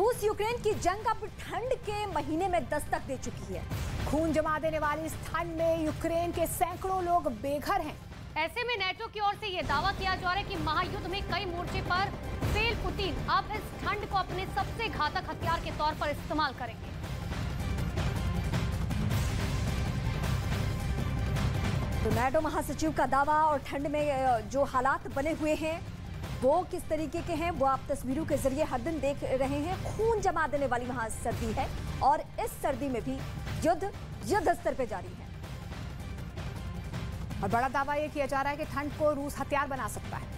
रूस यूक्रेन की जंग अब ठंड के महीने में दस्तक दे चुकी है। खून जमा देने वाली इस ठंड में यूक्रेन के सैकड़ों लोग बेघर हैं। ऐसे में नेटो की ओर से यह दावा किया जा रहा है कि महायुद्ध में कई मोर्चे पर फेल पुतिन अब इस ठंड को अपने सबसे घातक हथियार के तौर पर इस्तेमाल करेंगे। तो नेटो महासचिव का दावा और ठंड में जो हालात बने हुए हैं वो किस तरीके के हैं वो आप तस्वीरों के जरिए हर दिन देख रहे हैं। खून जमा देने वाली वहां सर्दी है और इस सर्दी में भी युद्ध स्तर पे जारी है। और बड़ा दावा यह किया जा रहा है कि ठंड को रूस हथियार बना सकता है।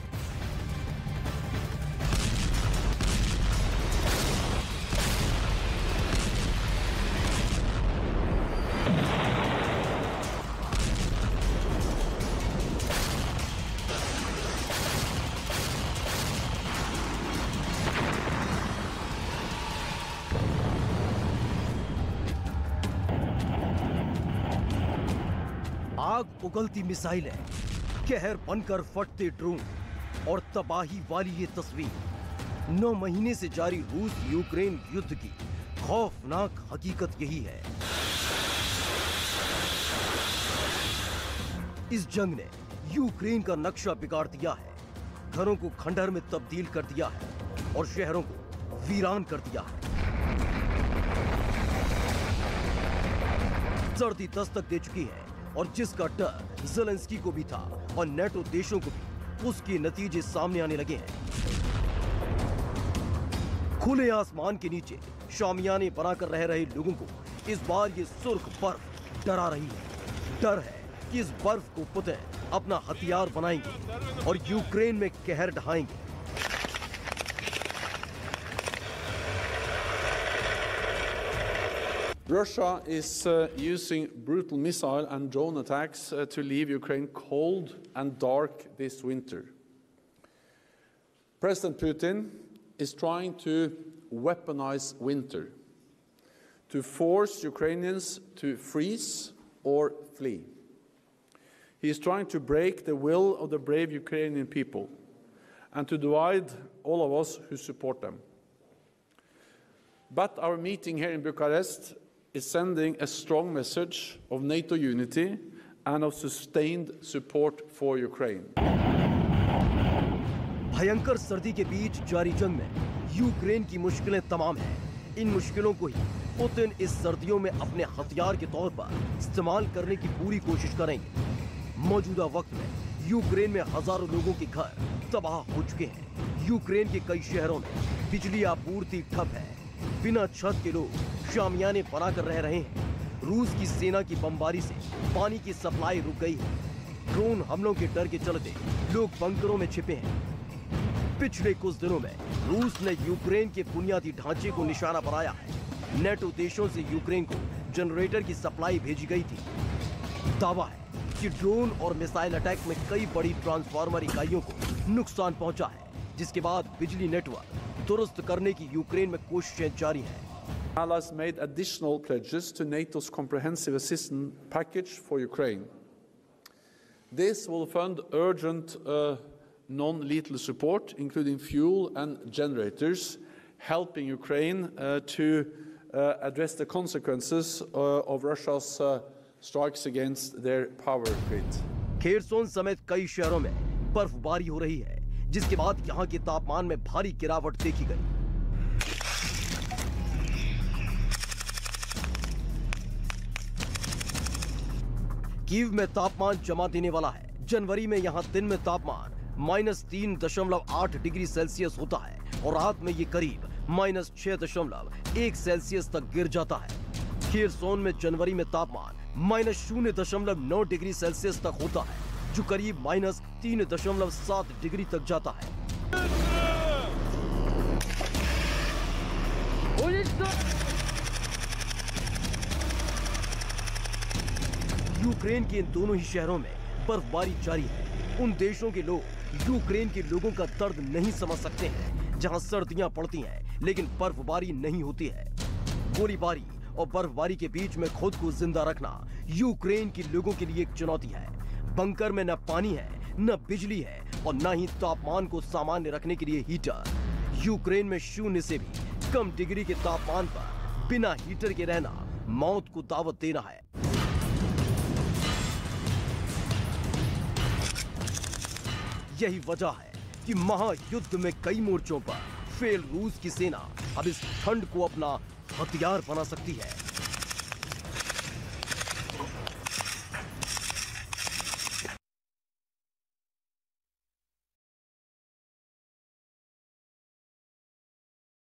आग उगलती मिसाइलें, कहर बनकर फटते ड्रोन और तबाही वाली ये तस्वीर 9 महीने से जारी रूस यूक्रेन युद्ध की खौफनाक हकीकत यही है। इस जंग ने यूक्रेन का नक्शा बिगाड़ दिया है, घरों को खंडहर में तब्दील कर दिया है और शहरों को वीरान कर दिया है। सर्दी दस्तक दे चुकी है और जिसका डर ज़ेलेंस्की को भी था और नेटो देशों को भी, उसके नतीजे सामने आने लगे हैं। खुले आसमान के नीचे शामियाने बनाकर रह रहे लोगों को इस बार ये सुर्ख बर्फ डरा रही है। डर है कि इस बर्फ को पुतिन अपना हथियार बनाएंगे और यूक्रेन में कहर ढाएंगे। Russia is using brutal missile and drone attacks to leave Ukraine cold and dark this winter. President Putin is trying to weaponize winter, to force Ukrainians to freeze or flee. He is trying to break the will of the brave Ukrainian people and to divide all of us who support them. But our meeting here in Bucharest is sending a strong message of NATO unity and of sustained support for Ukraine. भयंकर सर्दी के बीच जारी जंग में Ukraine की मुश्किलें तमाम हैं। इन मुश्किलों को ही पुतिन इस सर्दियों में अपने हथियार के तौर पर इस्तेमाल करने की पूरी कोशिश करेंगे। मौजूदा वक्त में यूक्रेन में हजारों लोगों के घर तबाह हो चुके हैं। यूक्रेन के कई शहरों में बिजली आपूर्ति ठप है। बिना छत के लोग शामियाने बनाकर रह रहे हैं। रूस की सेना की बमबारी से पानी की सप्लाई रुक गई है। ड्रोन हमलों के डर के चलते लोग बंकरों में छिपे हैं। पिछले कुछ दिनों में रूस ने यूक्रेन के बुनियादी ढांचे को निशाना बनाया है। नेटो देशों से यूक्रेन को जनरेटर की सप्लाई भेजी गई थी। दावा है कि ड्रोन और मिसाइल अटैक में कई बड़ी ट्रांसफार्मर इकाइयों को नुकसान पहुंचा है, जिसके बाद बिजली नेटवर्क दुरुस्त करने की यूक्रेन में कोशिशें जारी हैं। Allies made additional pledges to NATO's comprehensive assistance package for Ukraine. This will fund urgent non-lethal support, including fuel and generators, helping Ukraine to address the consequences of Russia's strikes against their power grid. Kherson समेत कई शहरों में बर्फबारी हो रही है, जिसके बाद यहां के तापमान में भारी गिरावट देखी गई। कीव में तापमान जमा देने वाला है। जनवरी में यहां दिन में तापमान -3.8 डिग्री सेल्सियस होता है और रात में ये करीब -6.1 सेल्सियस तक गिर जाता है। खेरसोन में जनवरी में तापमान -0.9 डिग्री सेल्सियस तक होता है, जो करीब -3.7 डिग्री तक जाता है। यूक्रेन के इन दोनों ही शहरों में बर्फबारी जारी है। उन देशों के लोग यूक्रेन के लोगों का दर्द नहीं समझ सकते हैं, जहां सर्दियां पड़ती हैं लेकिन बर्फबारी नहीं होती है। गोलीबारी और बर्फबारी के बीच में खुद को जिंदा रखना यूक्रेन के लोगों के लिए एक चुनौती है। बंकर में न पानी है, न बिजली है और न ही तापमान को सामान्य रखने के लिए हीटर। यूक्रेन में शून्य से भी कम डिग्री के तापमान पर बिना हीटर के रहना मौत को दावत देना है। यही वजह है कि महायुद्ध में कई मोर्चों पर फेल रूस की सेना अब इस ठंड को अपना हथियार बना सकती है।